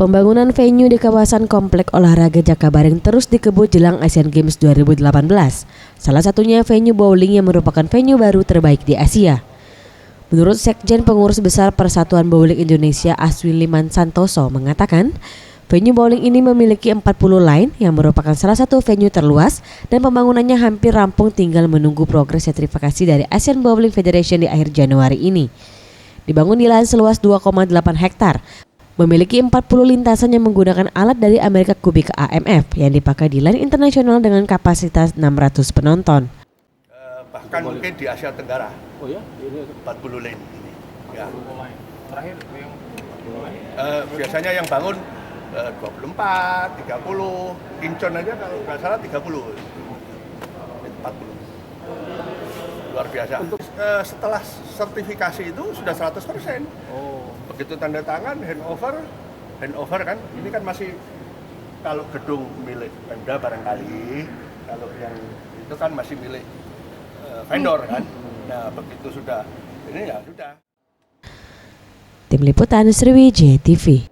Pembangunan venue di kawasan Komplek Olahraga Jakabareng terus dikebut jelang Asian Games 2018. Salah satunya venue bowling yang merupakan venue baru terbaik di Asia. Menurut Sekjen Pengurus Besar Persatuan Bowling Indonesia Aswin Liman Santoso mengatakan, venue bowling ini memiliki 40 line yang merupakan salah satu venue terluas dan pembangunannya hampir rampung, tinggal menunggu progres sertifikasi dari Asian Bowling Federation di akhir Januari ini. Dibangun di lahan seluas 2,8 hektar. Memiliki 40 lintasan yang menggunakan alat dari Amerika Kubik AMF yang dipakai di line internasional dengan kapasitas 600 penonton. Bahkan mungkin di Asia Tenggara. Oh ya? 40 lane ini. Ya. Terakhir yang biasanya yang bangun 24, 30, Incheon aja kalau nggak salah 30. 40. Luar biasa. Setelah sertifikasi itu sudah 100%. Oh. Begitu tanda tangan, handover kan, ini kan masih kalau gedung milik Pemda barangkali, kalau yang itu kan masih milik vendor kan. Nah begitu sudah, ini ya sudah. Tim Liputan Sriwijaya TV.